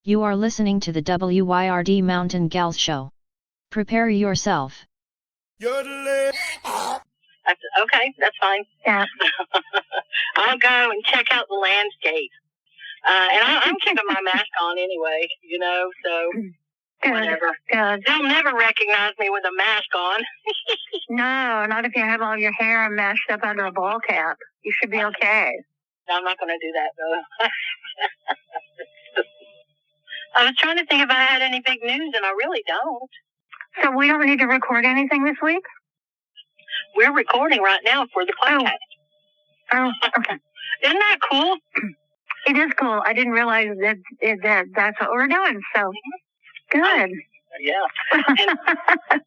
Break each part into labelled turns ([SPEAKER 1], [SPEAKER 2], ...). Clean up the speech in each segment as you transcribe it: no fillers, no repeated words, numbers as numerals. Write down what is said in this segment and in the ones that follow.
[SPEAKER 1] You are listening to the Wyrd Mountain Gals Show. Prepare yourself.
[SPEAKER 2] Okay, that's fine.
[SPEAKER 3] Yeah.
[SPEAKER 2] I'll go and check out the landscape. And I'm keeping my mask on anyway, so whatever.
[SPEAKER 3] Good.
[SPEAKER 2] They'll never recognize me with a mask on.
[SPEAKER 3] No, not if you have all your hair mashed up under a ball cap. You should be okay.
[SPEAKER 2] No, I'm not going to do that, though. I was trying to think if I had any big news, and I really don't.
[SPEAKER 3] So we don't need to record anything this week?
[SPEAKER 2] We're recording right now for the podcast.
[SPEAKER 3] Oh, okay.
[SPEAKER 2] Isn't that cool?
[SPEAKER 3] It is cool. I didn't realize that that's what we're doing, so good.
[SPEAKER 2] Yeah. And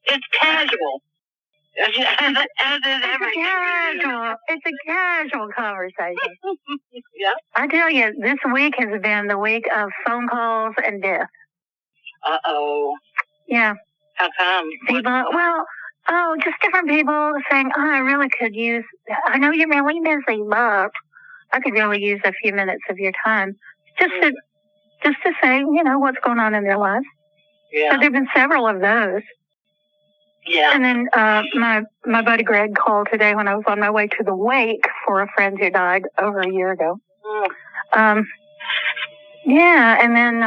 [SPEAKER 2] it's casual. As is everything.
[SPEAKER 3] It's a casual conversation.
[SPEAKER 2] Yeah.
[SPEAKER 3] I tell you, this week has been the week of phone calls and death.
[SPEAKER 2] Uh-oh.
[SPEAKER 3] Yeah.
[SPEAKER 2] How come?
[SPEAKER 3] People, just different people saying, I really could use, I know you're really busy, but I could really use a few minutes of your time just to say, what's going on in their lives.
[SPEAKER 2] Yeah.
[SPEAKER 3] So there have been several of those.
[SPEAKER 2] Yeah.
[SPEAKER 3] And then my buddy Greg called today when I was on my way to the wake for a friend who died over a year ago. And then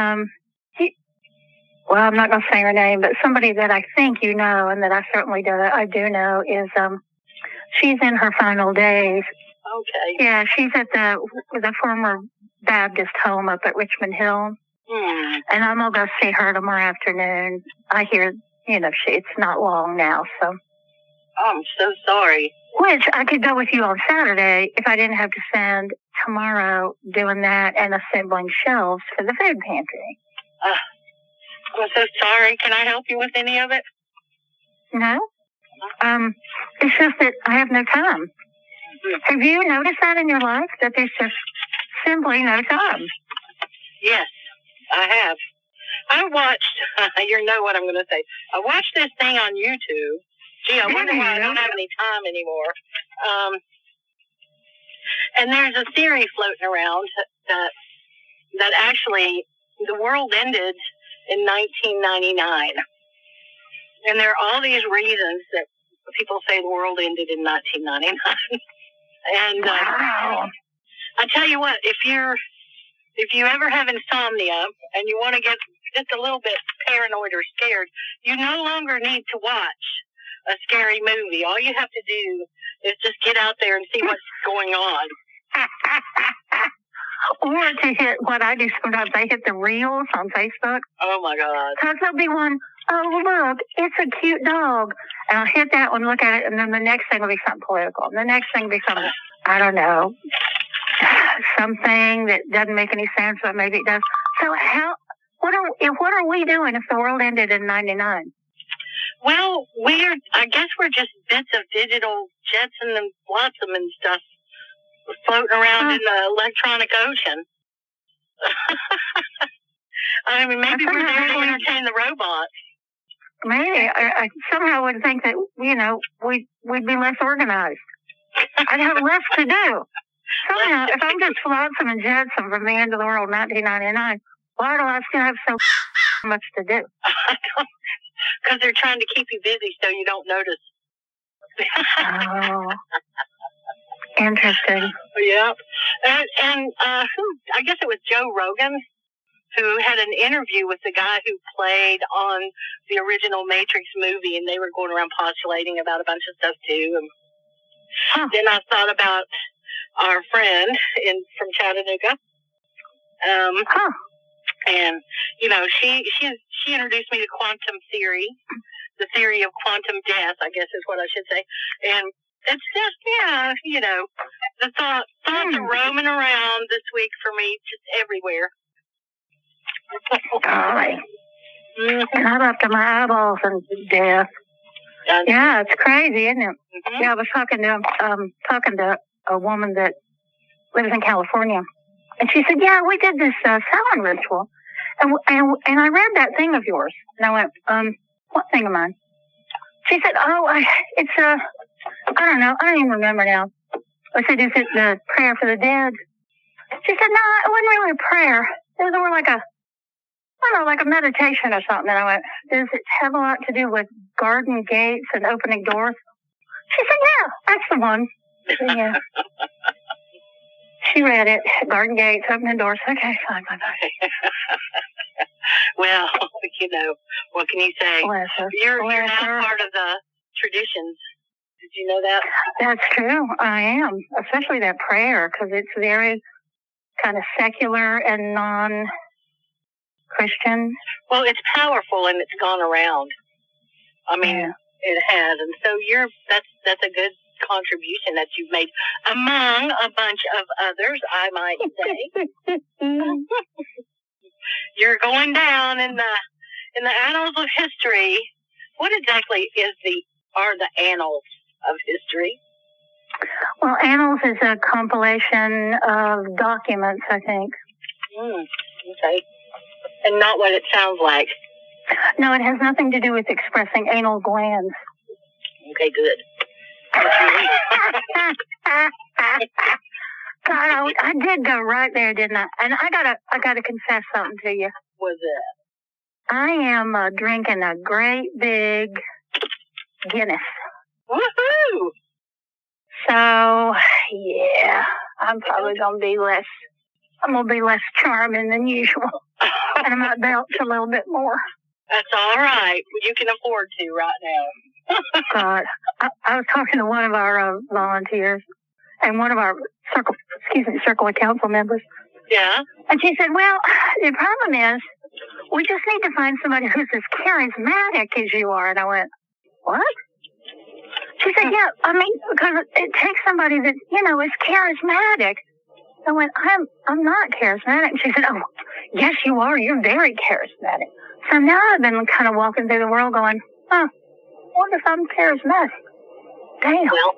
[SPEAKER 3] I'm not going to say her name, but somebody that I think you know and that I certainly do know is she's in her final days.
[SPEAKER 2] Okay.
[SPEAKER 3] Yeah, she's at the former Baptist home up at Richmond Hill. And I'm going to go see her tomorrow afternoon. I hear, it's not long now, so.
[SPEAKER 2] I'm so sorry.
[SPEAKER 3] Which I could go with you on Saturday if I didn't have to spend tomorrow doing that and assembling shelves for the food pantry.
[SPEAKER 2] I'm so sorry. Can I help you with any of it?
[SPEAKER 3] No. It's just that I have no time. Have you noticed that in your life, that there's just simply no time?
[SPEAKER 2] Yes, I have. I watched, you know what I'm going to say. I watched this thing on YouTube. Gee, I wonder why I don't have any time anymore. And there's a theory floating around that actually the world ended in 1999. And there are all these reasons that people say the world ended in 1999. And
[SPEAKER 3] wow.
[SPEAKER 2] I tell you what, if you ever have insomnia and you want to get just a little bit paranoid or scared, you no longer need to watch a scary movie. All you have to do is just get out there and see what's going on.
[SPEAKER 3] Or to hit what I do sometimes, I hit the reels on Facebook.
[SPEAKER 2] Oh my God.
[SPEAKER 3] Because there'll be one, oh look, it's a cute dog. And I'll hit that one, look at it, and then the next thing will be something political. And the next thing will be something, I don't know, something that doesn't make any sense, but maybe it does. So what are we doing if the world ended in 99?
[SPEAKER 2] Well, I guess we're just bits of digital Jetsam and Flotsam and stuff floating around in the electronic ocean. I mean, maybe we're there to entertain the robots.
[SPEAKER 3] Maybe. I somehow would think that, we'd be less organized. I'd have less to do. Somehow, if I'm just Flotsam and Jetsam from the end of the world, 1999, why do I still have so much to do?
[SPEAKER 2] Because they're trying to keep you busy so you don't notice.
[SPEAKER 3] Oh. Interesting.
[SPEAKER 2] Yep. And I guess it was Joe Rogan who had an interview with the guy who played on the original Matrix movie, and they were going around postulating about a bunch of stuff too. And then I thought about our friend from Chattanooga. And she introduced me to quantum theory, the theory of quantum death, I guess is what I should say. And it's just, the thoughts are roaming around this week for me, just everywhere.
[SPEAKER 3] Golly. And I'm up to my eyeballs in death. Yeah, it's crazy, isn't it? Mm-hmm. Yeah, I was talking to a woman that lives in California, and she said, "Yeah, we did this Samhain ritual, and I read that thing of yours." And I went, "What thing of mine?" She said, "It's I don't know, I don't even remember now." I said, "Is it the prayer for the dead?" She said, "No, it wasn't really a prayer. It was more like a don't know, like a meditation or something. And I went, does it have a lot to do with garden gates and opening doors? She said, yeah, that's the one. Yeah. She read it. Garden gates, opening doors. Okay, fine.
[SPEAKER 2] Well, what can you say?
[SPEAKER 3] Bless her.
[SPEAKER 2] You're now part of the traditions. Did you know that?
[SPEAKER 3] That's true. I am, especially that prayer, because it's very kind of secular and non-Christian.
[SPEAKER 2] Well, it's powerful and it's gone around. I mean, It has, and so that's a good contribution that you've made among a bunch of others, I might say. You're going down in the annals of history. What exactly are the annals of history?
[SPEAKER 3] Well, annals is a compilation of documents, I think.
[SPEAKER 2] Okay. And not what it sounds like.
[SPEAKER 3] No, it has nothing to do with expressing anal glands.
[SPEAKER 2] Okay, good.
[SPEAKER 3] God, I did go right there, didn't I? And I gotta confess something to you.
[SPEAKER 2] What's that?
[SPEAKER 3] I am drinking a great big Guinness.
[SPEAKER 2] Woohoo!
[SPEAKER 3] So yeah, I'm probably gonna be less charming than usual, and I might belch a little bit more.
[SPEAKER 2] That's all right. You can afford to right now.
[SPEAKER 3] God, I was talking to one of our volunteers and one of our circle of council members.
[SPEAKER 2] Yeah.
[SPEAKER 3] And she said, well, the problem is we just need to find somebody who's as charismatic as you are. And I went, what? She said, yeah, I mean, because it takes somebody that, is charismatic. I went, I'm not charismatic. And she said, oh, yes, you are. You're very charismatic. So now I've been kind of walking through the world going, I wonder if I'm charismatic. Damn.
[SPEAKER 2] Well,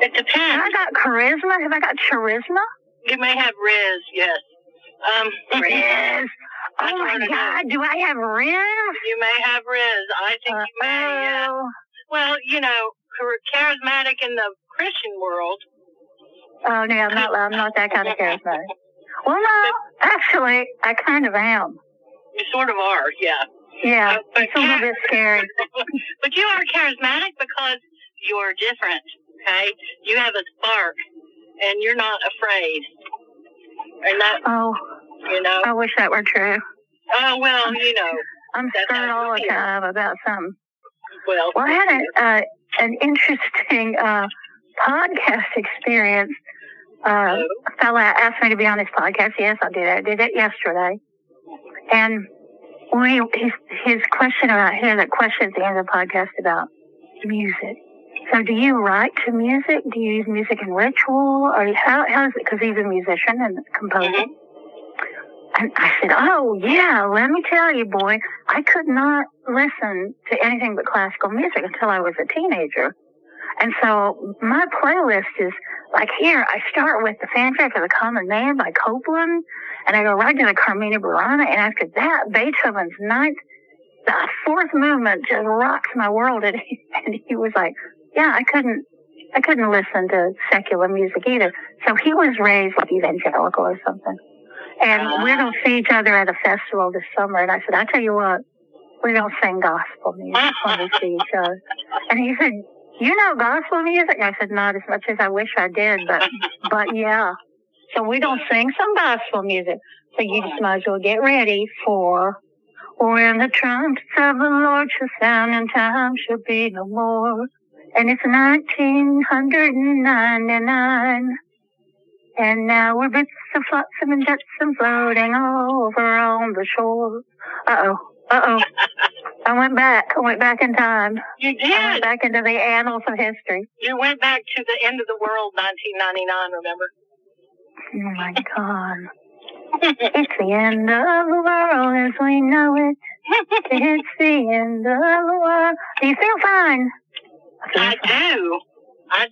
[SPEAKER 2] it depends.
[SPEAKER 3] Have I got charisma? Have I got charisma?
[SPEAKER 2] You may have Riz, yes.
[SPEAKER 3] Riz. Oh, my God. Do I have Riz?
[SPEAKER 2] You may have Riz. I think you may, yeah. Well, charismatic in the Christian world.
[SPEAKER 3] Oh, no, I'm not that kind of charismatic. Well, no, actually, I kind of am.
[SPEAKER 2] You sort of are, yeah.
[SPEAKER 3] Yeah, it's a little bit scary.
[SPEAKER 2] But you are charismatic because you're different, okay? You have a spark, and you're not afraid. And that,
[SPEAKER 3] I wish that were true.
[SPEAKER 2] Oh, well,
[SPEAKER 3] I'm scared all the time about something.
[SPEAKER 2] Well,
[SPEAKER 3] I had an interesting podcast experience. A fella asked me to be on his podcast. Yes, I did. I did it yesterday. And his question about the question at the end of the podcast about music. So do you write to music? Do you use music in ritual? Or how is it? Because he's a musician and composer. Mm-hmm. And I said, oh, yeah, let me tell you, boy, I could not listen to anything but classical music until I was a teenager. And so my playlist is like here, I start with the Fanfare for the Common Man by Copland, and I go right to the Carmina Burana, and after that, Beethoven's the fourth movement just rocks my world. And he was like, yeah, I couldn't listen to secular music either. So he was raised like evangelical or something. And we're going to see each other at a festival this summer. And I said, I tell you what, we're going to sing gospel music when we see each other. And he said, you know gospel music? And I said, not as much as I wish I did, but yeah. So we're going to sing some gospel music. So you just might as well get ready for when the trumpets of the Lord shall sound and time shall be no more. And it's 1999. And now we're bits of flotsam and jetsam floating over on the shore. Uh-oh. I went back in time.
[SPEAKER 2] You did?
[SPEAKER 3] I went back into the annals of history.
[SPEAKER 2] You went back to the end of the world, 1999, remember?
[SPEAKER 3] Oh, my God. It's the end of the world as we know it. It's the end of the world. Do you feel fine?
[SPEAKER 2] I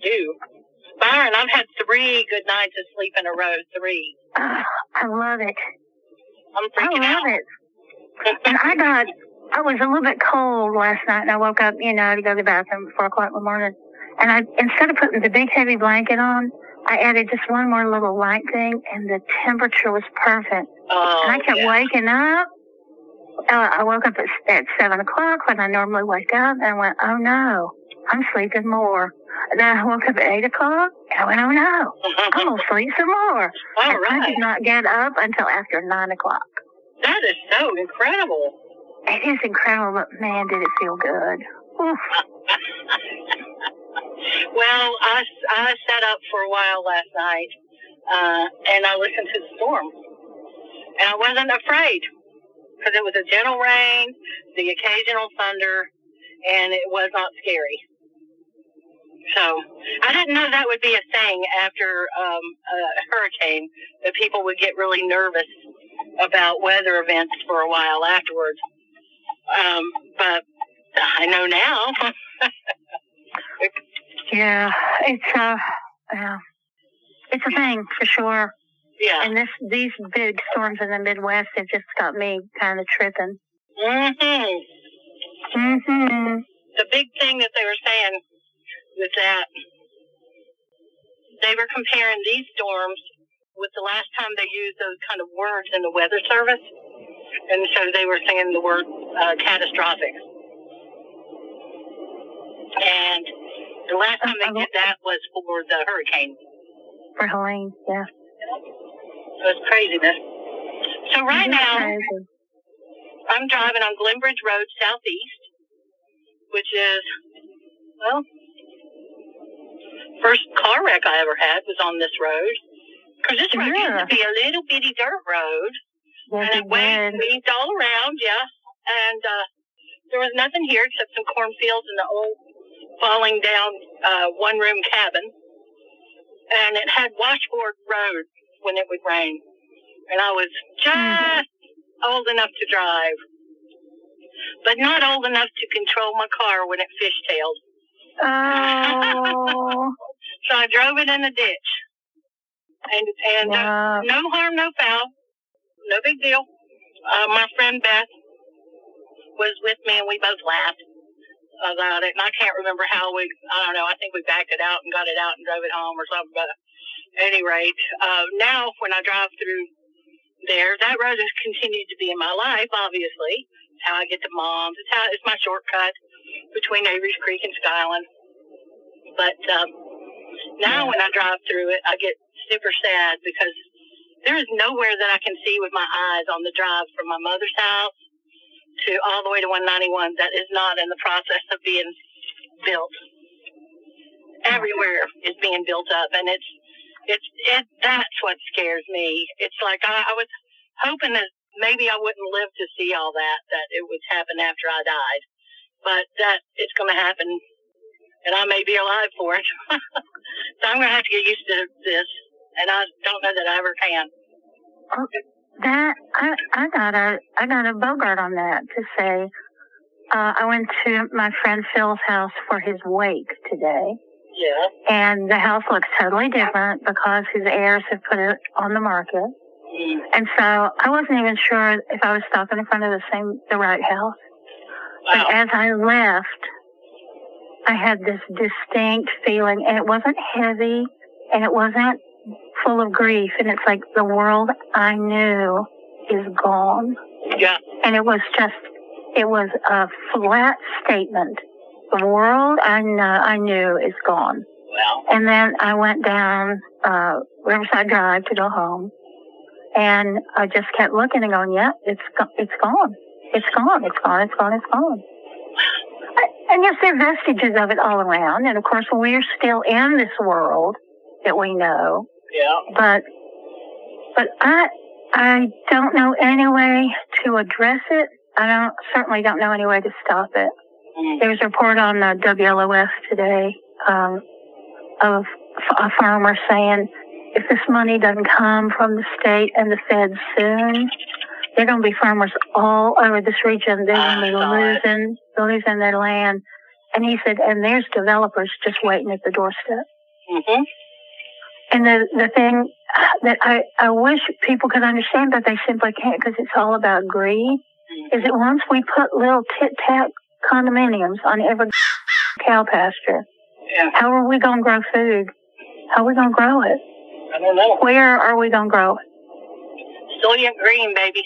[SPEAKER 2] do. Byron, I've had 3 good nights of sleep in a row. 3.
[SPEAKER 3] I love it.
[SPEAKER 2] I'm freaking out.
[SPEAKER 3] I love it. And I was a little bit cold last night, and I woke up, to go to the bathroom at 4 o'clock in the morning. And instead of putting the big heavy blanket on, I added just one more little light thing, and the temperature was perfect.
[SPEAKER 2] Oh,
[SPEAKER 3] and I kept waking up, I woke up at 7 o'clock when I normally wake up and went, oh no, I'm sleeping more. And then I woke up at 8 o'clock and I went, oh no, I'm going to sleep some more.
[SPEAKER 2] All
[SPEAKER 3] and
[SPEAKER 2] right.
[SPEAKER 3] I did not get up until after 9 o'clock.
[SPEAKER 2] That is so incredible.
[SPEAKER 3] It is incredible, but man, did it feel good. Oof.
[SPEAKER 2] Well, I sat up for a while last night, and I listened to the storm. And I wasn't afraid, because it was a gentle rain, the occasional thunder, and it was not scary. So I didn't know that would be a thing after a hurricane, that people would get really nervous about weather events for a while afterwards. But I know now.
[SPEAKER 3] Yeah, it's a thing for sure.
[SPEAKER 2] Yeah.
[SPEAKER 3] And these big storms in the Midwest have just got me kind of tripping.
[SPEAKER 2] The big thing that they were saying was that they were comparing these storms with the last time they used those kind of words in the weather service. And so they were saying the word catastrophic. And the last time they did that was for the hurricane.
[SPEAKER 3] For Helene, yeah.
[SPEAKER 2] It was craziness. So right now, I'm driving on Glenbridge Road Southeast, which is, well, first car wreck I ever had was on this road. Because this road used to be a little bitty dirt road.
[SPEAKER 3] Yes,
[SPEAKER 2] and it waved all around, yeah. And there was nothing here except some cornfields and the old falling down one-room cabin. And it had washboard road when it would rain. And I was just old enough to drive, but not old enough to control my car when it fishtailed.
[SPEAKER 3] Oh.
[SPEAKER 2] So I drove it in a ditch. And no harm, no foul. No big deal. My friend Beth was with me, and we both laughed about it. And I can't remember how I don't know, I think we backed it out and got it out and drove it home or something. But at any rate, now when I drive through there, that road has continued to be in my life, obviously. It's how I get to Mom's. It's my shortcut between Avery's Creek and Skyland. But now when I drive through it, I get super sad because there is nowhere that I can see with my eyes on the drive from my mother's house to all the way to 191 that is not in the process of being built. Everywhere is being built up, and that's what scares me. It's like I was hoping that maybe I wouldn't live to see all that it would happen after I died, but that it's going to happen, and I may be alive for it. So I'm going to have to get used to this. And I don't know that I ever can.
[SPEAKER 3] I got a Bogart on that to say. I went to my friend Phil's house for his wake today.
[SPEAKER 2] Yeah.
[SPEAKER 3] And the house looks totally different because his heirs have put it on the market. And so I wasn't even sure if I was stopping in front of the right house.
[SPEAKER 2] Wow.
[SPEAKER 3] But as I left, I had this distinct feeling, and it wasn't heavy, and it wasn't full of grief, and it's like the world I knew is gone.
[SPEAKER 2] Yeah.
[SPEAKER 3] And it was a flat statement. The world I knew is gone.
[SPEAKER 2] Wow.
[SPEAKER 3] And then I went down Riverside Drive to go home, and I just kept looking and going, yeah, it's gone. It's gone. It's gone. It's gone. It's gone. It's gone. And yes, there are vestiges of it all around, and of course we're still in this world that we know.
[SPEAKER 2] Yeah.
[SPEAKER 3] But I don't know any way to address it. I certainly don't know any way to stop it. There was a report on WLOF today of a farmer saying if this money doesn't come from the state and the feds soon, there are going to be farmers all over this region. They're going to be losing their land. And he said, and there's developers just waiting at the doorstep.
[SPEAKER 2] Mm-hmm.
[SPEAKER 3] And the thing that I wish people could understand, but they simply can't because it's all about greed, is that once we put little tit-tat condominiums on every cow pasture, how are we going to grow food? How are we going to grow it?
[SPEAKER 2] I don't know.
[SPEAKER 3] Where are we going to grow it?
[SPEAKER 2] Soylent Green, baby.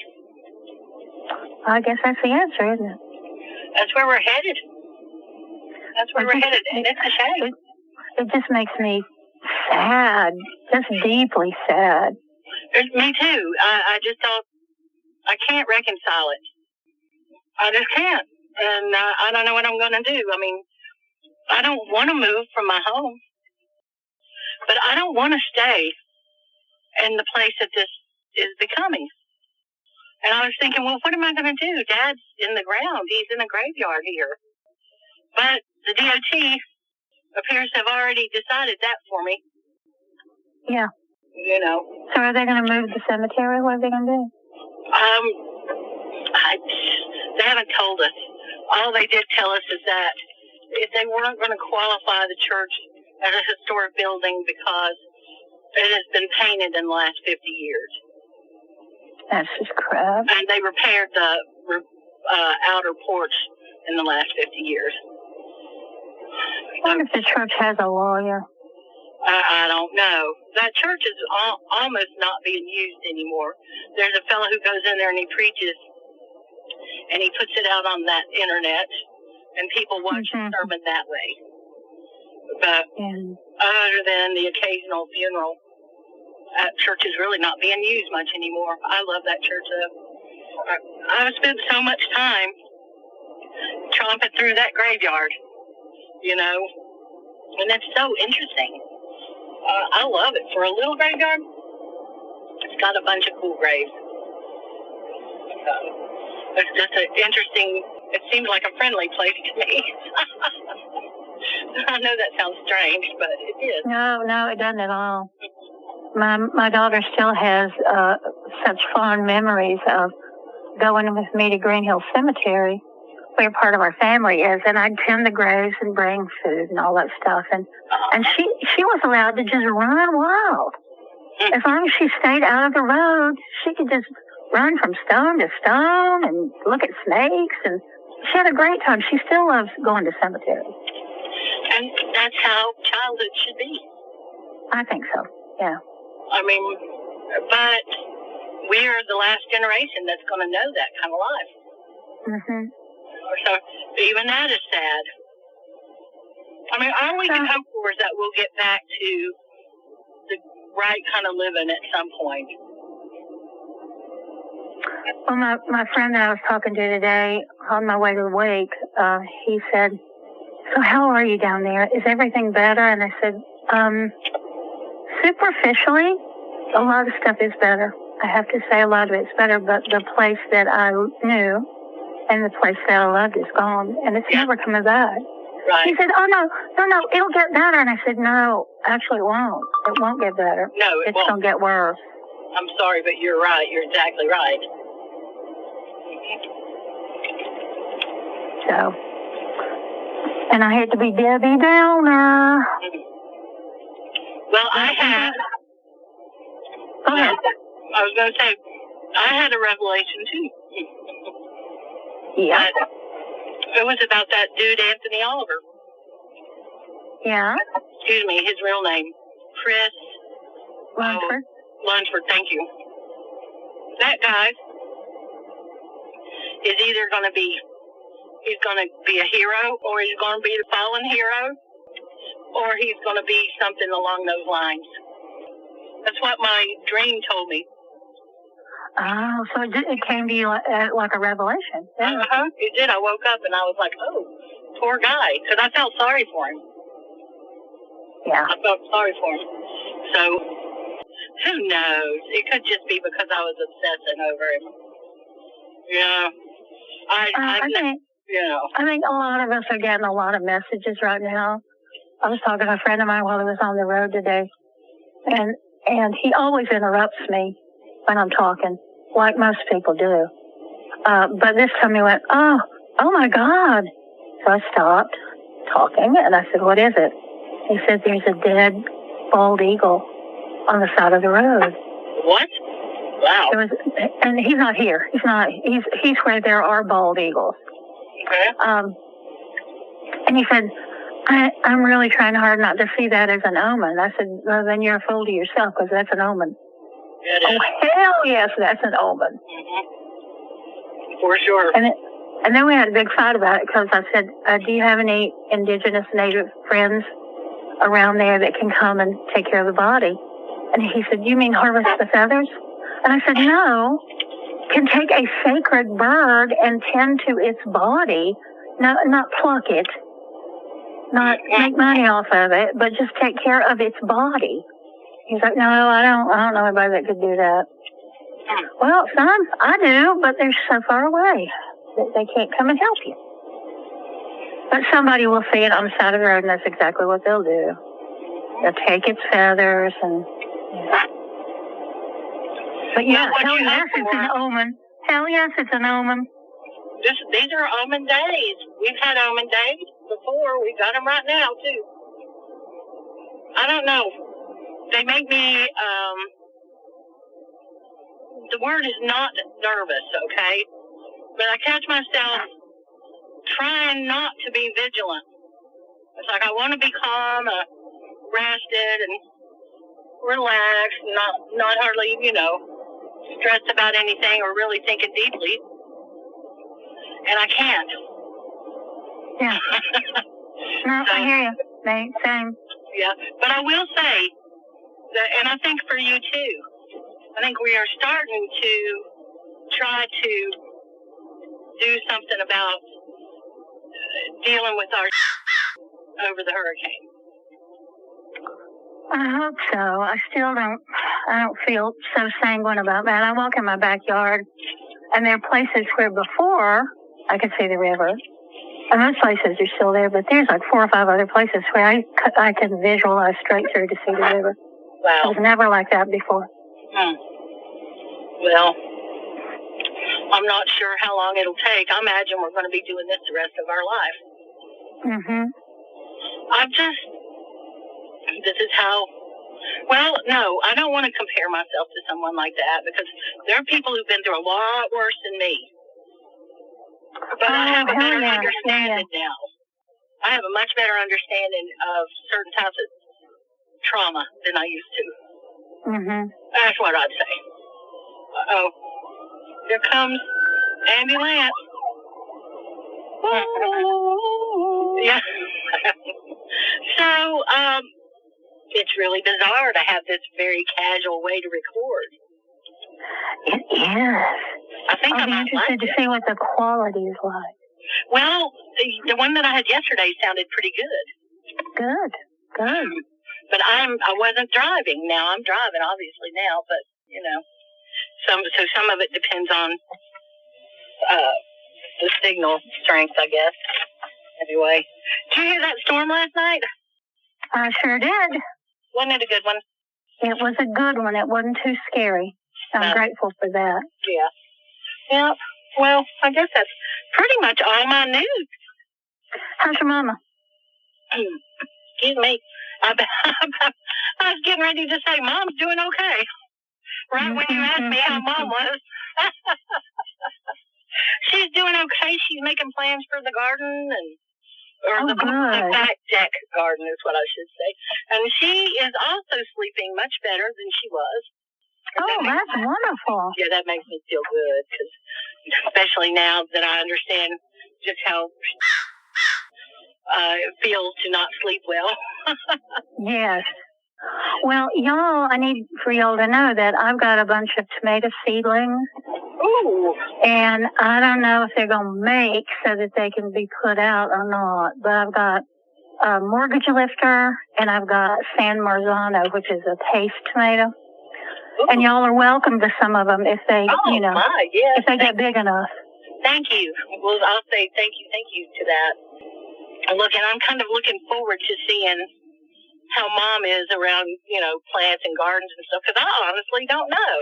[SPEAKER 3] I guess that's the answer, isn't it?
[SPEAKER 2] That's where we're headed. That's where we're headed, and it's a shame.
[SPEAKER 3] It just makes me sad, just deeply sad.
[SPEAKER 2] Me too. I just don't, I can't reconcile it. I just can't. And I don't know what I'm going to do. I mean, I don't want to move from my home, but I don't want to stay in the place that this is becoming. And I was thinking, well, what am I going to do? Dad's in the ground. He's in a graveyard here. But the DOT appears to have already decided that for me.
[SPEAKER 3] Yeah.
[SPEAKER 2] You know.
[SPEAKER 3] So are they going to move the cemetery? What are they going to do?
[SPEAKER 2] They haven't told us. All they did tell us is that they weren't going to qualify the church as a historic building because it has been painted in the last 50 years.
[SPEAKER 3] That's just crap.
[SPEAKER 2] And they repaired the outer porch in the last 50 years.
[SPEAKER 3] I wonder if the church has a lawyer.
[SPEAKER 2] I don't know. That church is almost not being used anymore. There's a fellow who goes in there and he preaches, and he puts it out on that internet, and people watch the sermon that way. But other than the occasional funeral, that church is really not being used much anymore. I love that church, though. I've spent so much time tromping through that graveyard, you know, and it's so interesting. I love it. For a little graveyard, it's got a bunch of cool graves. It's just an interesting, it seems like a friendly place to me. I know that sounds strange, but it is.
[SPEAKER 3] No, it doesn't at all. My daughter still has such fond memories of going with me to Green Hill Cemetery, where part of our family is, and I'd tend the graves and bring food and all that stuff. And she was allowed to just run wild. As long as she stayed out of the road, she could just run from stone to stone and look at snakes, and she had a great time. She still loves going to cemeteries.
[SPEAKER 2] And that's how childhood should be.
[SPEAKER 3] I think so, yeah.
[SPEAKER 2] I mean, but we're the last generation that's going to know that kind of life.
[SPEAKER 3] Mm-hmm.
[SPEAKER 2] So even that is sad. I mean, all we can hope for is that we'll get back to the right kind of living at some point.
[SPEAKER 3] Well, my friend that I was talking to today on my way to the wake, he said, "So how are you down there? Is everything better?" And I said, superficially, a lot of stuff is better. I have to say a lot of it's better, but the place that I knew and the place that I loved is gone, and it's never coming back.
[SPEAKER 2] Right.
[SPEAKER 3] He said, "Oh, no, it'll get better." And I said, "No, actually it won't. It won't get better.
[SPEAKER 2] No,
[SPEAKER 3] it's going to get worse."
[SPEAKER 2] I'm sorry, but you're right. You're exactly right.
[SPEAKER 3] So, and I hate to be Debbie Downer.
[SPEAKER 2] Well, I was going to say, I had a revelation too.
[SPEAKER 3] Yeah.
[SPEAKER 2] It was about that dude, Anthony Oliver.
[SPEAKER 3] Yeah.
[SPEAKER 2] Excuse me, his real name. Chris
[SPEAKER 3] Lunsford.
[SPEAKER 2] Lunsford, thank you. That guy is either going to be, he's going to be a hero, or he's going to be the fallen hero, or he's going to be something along those lines. That's what my dream told me.
[SPEAKER 3] Oh, so it came to you like a revelation. Yeah.
[SPEAKER 2] It did. I woke up and I was like, oh, poor guy. Because I felt sorry for him.
[SPEAKER 3] Yeah.
[SPEAKER 2] I felt sorry for him. So, who knows? It could just be because I was obsessing over him. You know,
[SPEAKER 3] I think a lot of us are getting a lot of messages right now. I was talking to a friend of mine while he was on the road today, and he always interrupts me when I'm talking, like most people do. But this time he went, oh my God. So I stopped talking, and I said, what is it? He said, there's a dead bald eagle on the side of the road.
[SPEAKER 2] What? Wow.
[SPEAKER 3] And he's not here. He's where there are bald eagles.
[SPEAKER 2] Okay.
[SPEAKER 3] And he said, I'm really trying hard not to see that as an omen. I said, well, then you're a fool to yourself, because that's an omen.
[SPEAKER 2] It is.
[SPEAKER 3] Oh, hell yes, that's an omen.
[SPEAKER 2] Mm-hmm. For sure.
[SPEAKER 3] And then we had a big fight about it because I said, do you have any indigenous native friends around there that can come and take care of the body? And he said, you mean harvest the feathers? And I said, no, can take a sacred bird and tend to its body, not pluck it, not make money off of it, but just take care of its body. He's like, no, I don't know anybody that could do that. Well, son, I do, but they're so far away that they can't come and help you. But somebody will see it on the side of the road, and that's exactly what they'll do. They'll take its feathers and... But yeah, hell yes, it's an omen. Hell yes, it's an omen.
[SPEAKER 2] These are omen days. We've had omen days before. We got them right now, too. I don't know. They make me, the word is not nervous, okay? But I catch myself trying not to be vigilant. It's like I want to be calm, rested, and relaxed, not hardly, stressed about anything or really thinking deeply. And I can't.
[SPEAKER 3] Yeah. No, I hear you. Same.
[SPEAKER 2] Yeah. But I will say that, and I think for you too, I think we are starting to try to do something about dealing with our over the hurricane.
[SPEAKER 3] I hope so. I don't feel so sanguine about that. I walk in my backyard, and there are places where before I could see the river, and those places are still there, but there's like 4 or 5 other places where I can visualize straight through to see the river.
[SPEAKER 2] Wow.
[SPEAKER 3] It was never like that before.
[SPEAKER 2] Well, I'm not sure how long it'll take. I imagine we're going to be doing this the rest of our life.
[SPEAKER 3] Mm-hmm.
[SPEAKER 2] This is how, well, no, I don't want to compare myself to someone like that because there are people who've been through a lot worse than me. But I have a better understanding now. I have a much better understanding of certain types of trauma than I used to.
[SPEAKER 3] Mm-hmm.
[SPEAKER 2] That's what I'd say. Uh-oh. Here comes ambulance. Yeah. So, it's really bizarre to have this very casual way to record.
[SPEAKER 3] It is.
[SPEAKER 2] I think
[SPEAKER 3] I'll be interested to see what the quality is like.
[SPEAKER 2] Well, the one that I had yesterday sounded pretty good.
[SPEAKER 3] Good.
[SPEAKER 2] But I wasn't driving. Now I'm driving, obviously now, but some of it depends on the signal strength, I guess. Anyway, did you hear that storm last night?
[SPEAKER 3] I sure did.
[SPEAKER 2] Wasn't it a good one?
[SPEAKER 3] It was a good one. It wasn't too scary. I'm grateful for that.
[SPEAKER 2] Yeah. Yeah. Well, I guess that's pretty much all my news.
[SPEAKER 3] How's your mama?
[SPEAKER 2] Excuse me. I was getting ready to say, Mom's doing okay. Right when you asked me how Mom was. She's doing okay. She's making plans for the garden the back deck garden is what I should say. And she is also sleeping much better than she was.
[SPEAKER 3] Oh, that's wonderful.
[SPEAKER 2] Yeah, that makes me feel good, because especially now that I understand just how it feels to not sleep well.
[SPEAKER 3] Yes. Well, y'all, I need for y'all to know that I've got a bunch of tomato seedlings.
[SPEAKER 2] Ooh.
[SPEAKER 3] And I don't know if they're going to make so that they can be put out or not. But I've got a mortgage lifter, and I've got San Marzano, which is a paste tomato. Ooh. And y'all are welcome to some of them if they, if they get big enough.
[SPEAKER 2] Thank you. Well, I'll say thank you to that. And I'm kind of looking forward to seeing how Mom is around, plants and gardens and stuff, because I honestly don't know.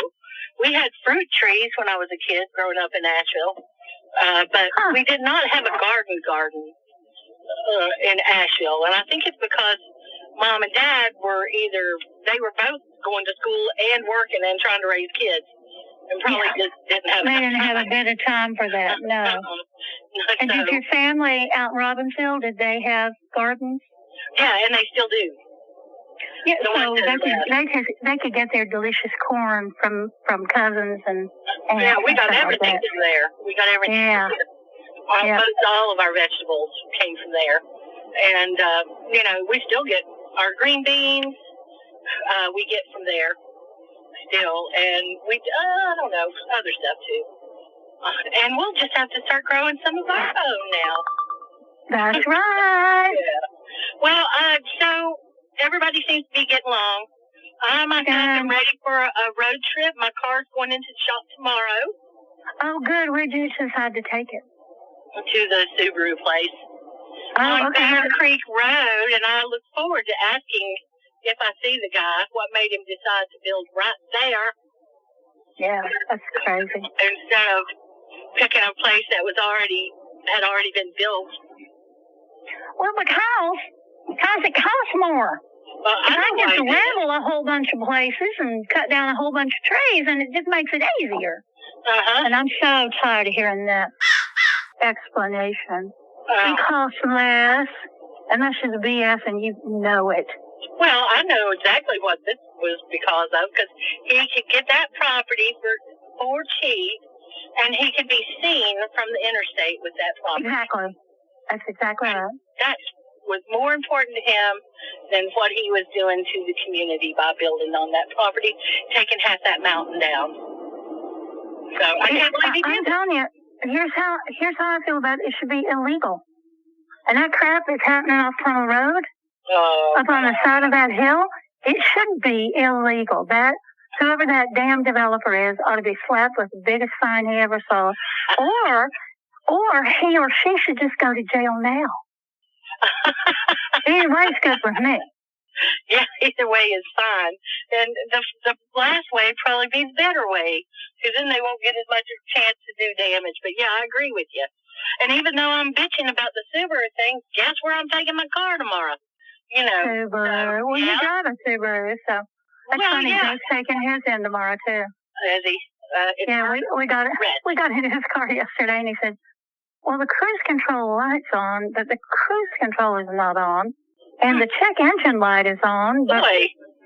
[SPEAKER 2] We had fruit trees when I was a kid growing up in Asheville, but we did not have a garden in Asheville. And I think it's because Mom and Dad they were both going to school and working and trying to raise kids. And probably just didn't have
[SPEAKER 3] They didn't have a bit of time for that, no. And did your family out in Robbinsville, did they have gardens?
[SPEAKER 2] Yeah, and they still do.
[SPEAKER 3] Yeah, so they could get their delicious corn from cousins and
[SPEAKER 2] yeah, we got everything
[SPEAKER 3] like
[SPEAKER 2] from there. We got everything.
[SPEAKER 3] Yeah.
[SPEAKER 2] From there. Most all of our vegetables came from there, and we still get our green beans. We get from there still, and we I don't know, other stuff too. And we'll just have to start growing some of our own now.
[SPEAKER 3] That's right.
[SPEAKER 2] Yeah. Well, so everybody seems to be getting along. I myself am ready for a road trip. My car's going into the shop tomorrow.
[SPEAKER 3] Oh, good. Where did you decide to take it?
[SPEAKER 2] To the Subaru place.
[SPEAKER 3] Oh,
[SPEAKER 2] on Bear Creek Road, and I look forward to asking if I see the guy what made him decide to build right there.
[SPEAKER 3] Yeah, that's crazy.
[SPEAKER 2] Instead of picking a place that had already been built.
[SPEAKER 3] Well, because it costs more.
[SPEAKER 2] Well,
[SPEAKER 3] I get to level a whole bunch of places and cut down a whole bunch of trees, and it just makes it easier. And I'm so tired of hearing that explanation. It costs less, and that's just BS, and you know it.
[SPEAKER 2] Well, I know exactly what this was because of, because he could get that property for cheap, and he could be seen from the interstate with that property.
[SPEAKER 3] Exactly. That's exactly right.
[SPEAKER 2] That was more important to him than what he was doing to the community by building on that property, taking half that mountain down. So I can't believe he did.
[SPEAKER 3] I'm telling you, here's how I feel about it. It should be illegal. And that crap that's happening off from the road, up on the side of that hill, it should be illegal. Whoever that damn developer is ought to be slapped with the biggest fine he ever saw. Or he or she should just go to jail now. Either way's good with me.
[SPEAKER 2] Yeah, either way is fine. And the last way would probably be the better way, because then they won't get as much chance to do damage. But yeah, I agree with you. And even though I'm bitching about the Subaru thing, guess where I'm taking my car tomorrow?
[SPEAKER 3] Subaru. Well, you drive a Subaru, so that's funny. Yeah. He's taking his in tomorrow too.
[SPEAKER 2] Is he?
[SPEAKER 3] We got it. We got in his car yesterday, and he said, "Well, the cruise control light's on, but the cruise control is not on, and the check engine light is on, but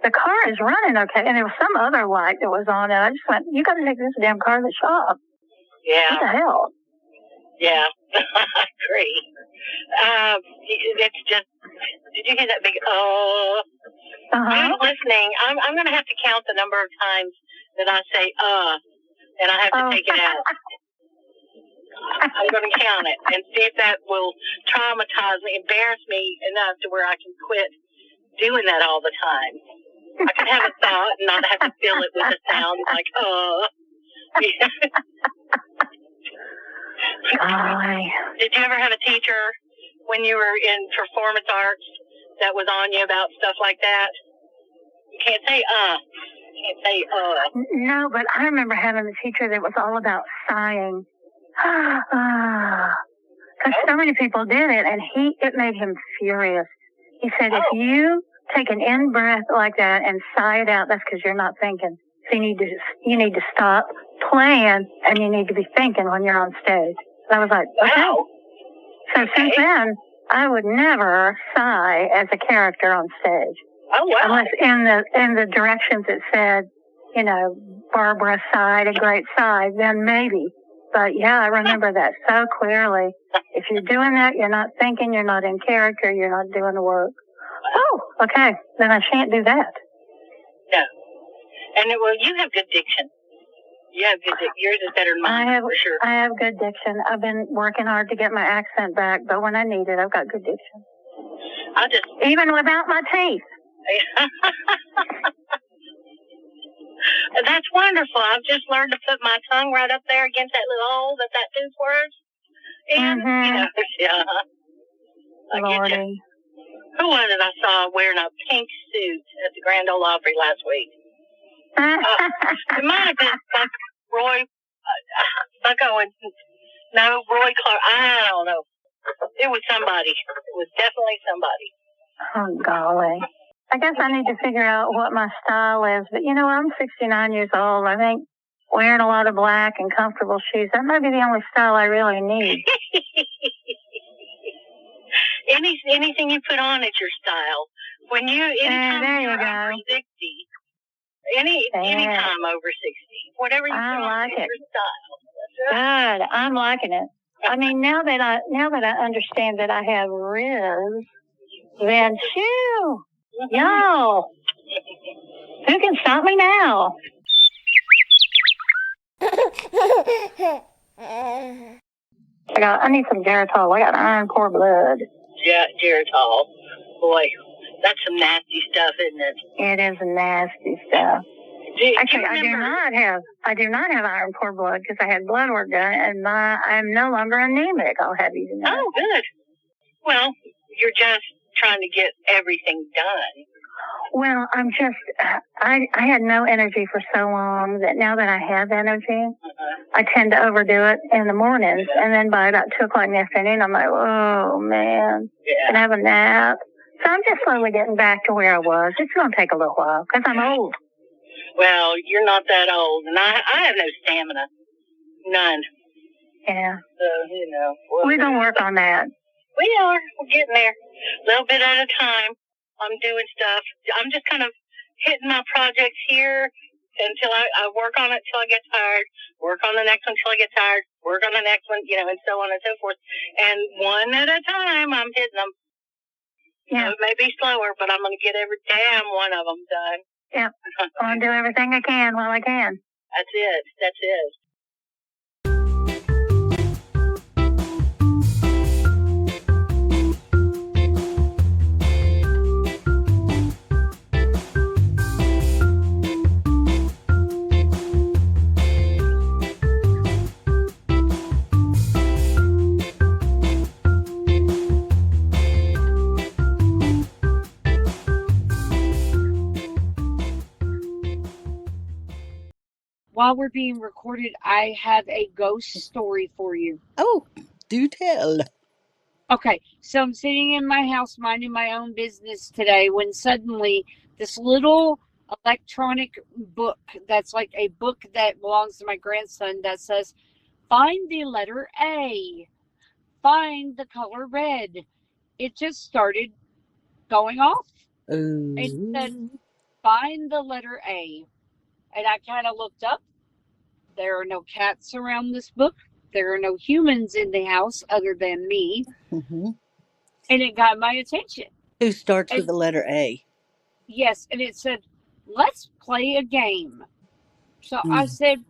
[SPEAKER 3] the car is running okay." And there was some other light that was on, and I just went, "You got to take this damn car to the shop."
[SPEAKER 2] Yeah.
[SPEAKER 3] What the hell?
[SPEAKER 2] Yeah, I agree. It's just. Did you hear that big? I'm listening. I'm going to have to count the number of times that I say and I have to take it out. I'm going to count it and see if that will traumatize me, embarrass me enough to where I can quit doing that all the time. I can have a thought and not have to fill it with a sound like, Did you ever have a teacher when you were in performance arts that was on you about stuff like that? You can't say, You can't say,
[SPEAKER 3] No, but I remember having a teacher that was all about sighing. Because so many people did it, and it made him furious. He said, if you take an in-breath like that and sigh it out, that's because you're not thinking. So you need to stop playing, and you need to be thinking when you're on stage. And I was like, okay.
[SPEAKER 2] Wow.
[SPEAKER 3] So since then, I would never sigh as a character on stage.
[SPEAKER 2] Oh, wow.
[SPEAKER 3] Unless in the directions it said, Barbara sighed a great sigh, then maybe. But yeah, I remember that so clearly. If you're doing that, you're not thinking, you're not in character, you're not doing the work. Oh, okay. Then I shan't do that.
[SPEAKER 2] No. And you have good diction. You have good diction. Yours is better than mine, for sure.
[SPEAKER 3] I have good diction. I've been working hard to get my accent back, but when I need it, I've got good diction. Even without my teeth.
[SPEAKER 2] That's wonderful. I've just learned to put my tongue right up there against that little hole that tooth was. And, yeah.
[SPEAKER 3] Lordy.
[SPEAKER 2] Who was it I saw wearing a pink suit at the Grand Ole Opry last week? It might have been Roy Clark. I don't know. It was somebody. It was definitely somebody.
[SPEAKER 3] Oh, golly. I guess I need to figure out what my style is. But, I'm 69 years old. I think wearing a lot of black and comfortable shoes, that might be the only style I really need.
[SPEAKER 2] Anything you put on is your style. When anytime you're over 60, anytime over 60, whatever you feel like is your style.
[SPEAKER 3] Good. I'm liking it. I mean, now that I understand that I have Riz, then shoo, y'all, who can stop me now? I need some Geritol. I got iron poor blood.
[SPEAKER 2] Yeah, Geritol. Boy, that's some nasty stuff, isn't it?
[SPEAKER 3] It is nasty stuff. Actually, I do not have iron poor blood because I had blood work done, and I'm no longer anemic. I'll have you to know.
[SPEAKER 2] Oh, good. Well, you're just trying to get everything done.
[SPEAKER 3] Well, I had no energy for so long that now that I have energy, I tend to overdo it in the mornings. And then by about 2 o'clock in the afternoon, I'm like, oh, man, can I have a nap? So I'm just slowly getting back to where I was. It's going to take a little while because I'm old.
[SPEAKER 2] Well, you're not that old. And I have no stamina. None.
[SPEAKER 3] Yeah.
[SPEAKER 2] So,
[SPEAKER 3] we're going to work on that.
[SPEAKER 2] We are. We're getting there. A little bit at a time. I'm doing stuff. I'm just kind of hitting my projects here until I work on it till I get tired, work on the next one till I get tired, work on the next one, and so on and so forth. And one at a time, I'm hitting them.
[SPEAKER 3] Yeah.
[SPEAKER 2] It may be slower, but I'm going to get every damn one of them done.
[SPEAKER 3] Yeah. I'm going to do everything I can while I can.
[SPEAKER 2] That's it. That's it.
[SPEAKER 4] While we're being recorded, I have a ghost story for you.
[SPEAKER 5] Oh, do tell.
[SPEAKER 4] Okay, so I'm sitting in my house minding my own business today when suddenly this little electronic book that's like a book that belongs to my grandson that says, find the letter A, find the color red. It just started going off.
[SPEAKER 5] Ooh.
[SPEAKER 4] It said, find the letter A. And I kind of looked up. There are no cats around this book. There are no humans in the house other than me.
[SPEAKER 5] Mm-hmm.
[SPEAKER 4] And it got my attention.
[SPEAKER 5] Who starts with the letter A?
[SPEAKER 4] Yes, and it said, let's play a game. So I said,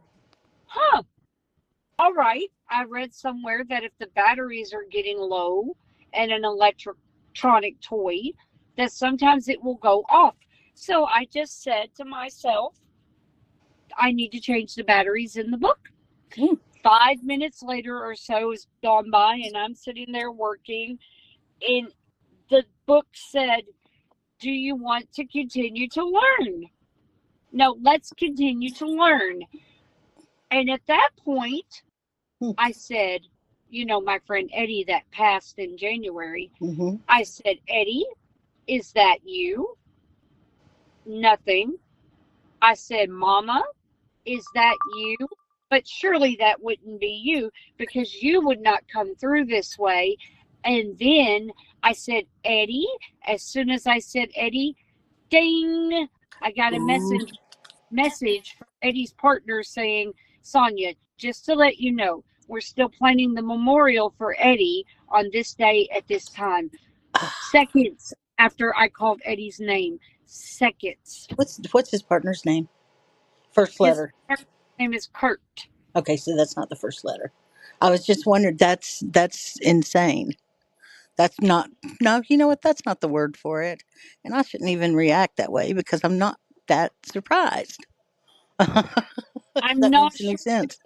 [SPEAKER 4] all right. I read somewhere that if the batteries are getting low and an electronic toy, that sometimes it will go off. So I just said to myself, I need to change the batteries in the book. 5 minutes later or so has gone by, and I'm sitting there working, and the book said, do you want to continue to learn? No, let's continue to learn. And at that point, I said, my friend Eddie that passed in January, I said, Eddie, is that you? Nothing. I said, Mama, is that you? But surely that wouldn't be you because you would not come through this way. And then I said, Eddie. As soon as I said Eddie, ding, I got a message from Eddie's partner saying, Sonya, just to let you know, we're still planning the memorial for Eddie on this day at this time. Seconds after I called Eddie's name. Seconds.
[SPEAKER 5] What's his partner's name? First letter.
[SPEAKER 4] His name is Kurt.
[SPEAKER 5] Okay, so that's not the first letter. I was just wondering. That's insane. That's not. No, you know what? That's not the word for it. And I shouldn't even react that way because I'm not that surprised.
[SPEAKER 4] I'm not sure if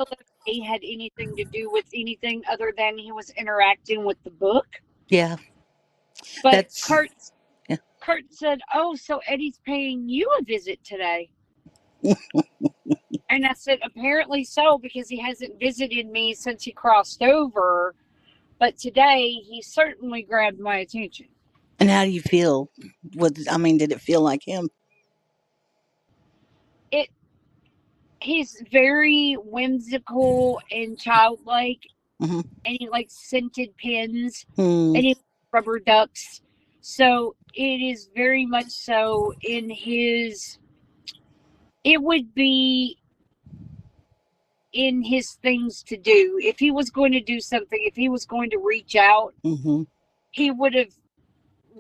[SPEAKER 4] he had anything to do with anything other than he was interacting with the book.
[SPEAKER 5] Yeah.
[SPEAKER 4] But Kurt said, oh, so Eddie's paying you a visit today. And I said, apparently so, because he hasn't visited me since he crossed over. But today, he certainly grabbed my attention.
[SPEAKER 5] And how do you feel? Did it feel like him?
[SPEAKER 4] He's very whimsical and childlike. And he likes scented pens. And he likes rubber ducks. So it is very much so in his, it would be in his things to do. If he was going to do something, if he was going to reach out, he would have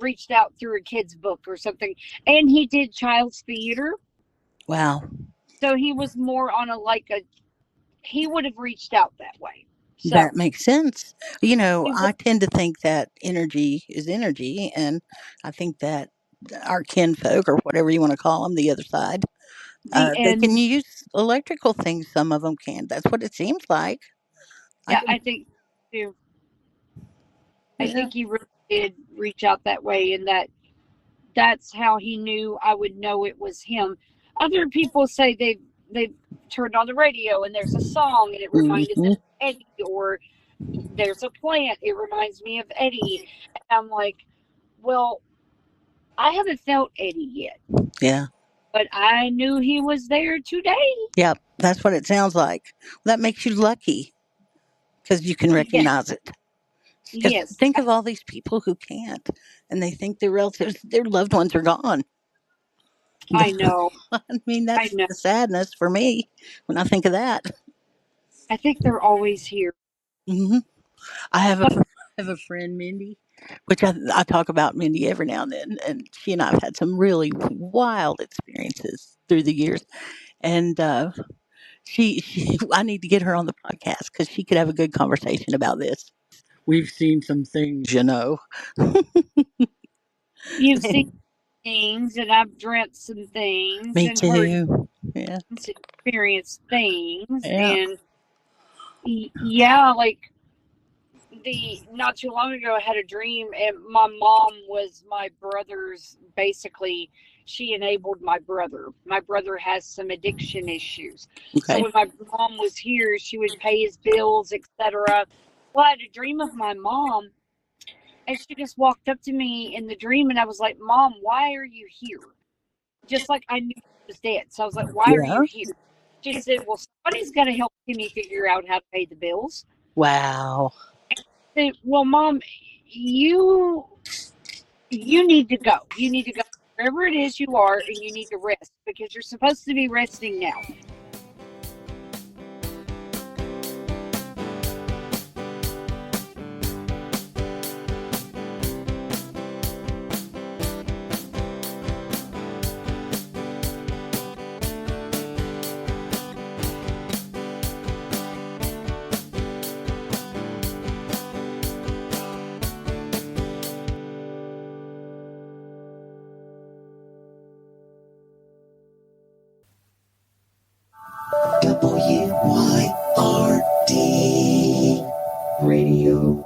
[SPEAKER 4] reached out through a kid's book or something. And he did child's theater.
[SPEAKER 5] Wow.
[SPEAKER 4] So he was more on he would have reached out that way. So,
[SPEAKER 5] that makes sense. I tend to think that energy is energy, and I think that our kinfolk, or whatever you want to call them, the other side, they can use electrical things. Some of them can. That's what it seems like.
[SPEAKER 4] Yeah, I think too. I think he really did reach out that way, and that's how he knew I would know it was him. Other people say they've turned on the radio and there's a song and it reminded them of Eddie, or there's a plant, it reminds me of Eddie. And I'm like, well, I haven't felt Eddie yet.
[SPEAKER 5] Yeah.
[SPEAKER 4] But I knew he was there today.
[SPEAKER 5] Yep, that's what it sounds like. That makes you lucky because you can recognize it. Yes. Think of all these people who can't, and they think their relatives, their loved ones are gone.
[SPEAKER 4] I know.
[SPEAKER 5] I mean, that's the sadness for me when I think of that.
[SPEAKER 4] I think they're always here.
[SPEAKER 5] I have a friend, Mindy, which I talk about Mindy every now and then, and she and I have had some really wild experiences through the years. And she I need to get her on the podcast because she could have a good conversation about this. We've seen some things,
[SPEAKER 4] You've seen things, and I've dreamt some things.
[SPEAKER 5] Me
[SPEAKER 4] and
[SPEAKER 5] too.
[SPEAKER 4] Heard experienced things, and like not too long ago, I had a dream, and my mom was my brother's. Basically, she enabled my brother. My brother has some addiction issues. Okay. So when my mom was here, she would pay his bills, etc. Well, I had a dream of my mom, and she just walked up to me in the dream, and I was like, "Mom, why are you here?" Just like I knew he was dead. So I was like, "Why are you here?" She said, "Well, somebody's got to help me figure out how to pay the bills."
[SPEAKER 5] Wow.
[SPEAKER 4] I said, "Well, Mom, you need to go. You need to go wherever it is you are, and you need to rest because you're supposed to be resting now."
[SPEAKER 6] WYRD Radio.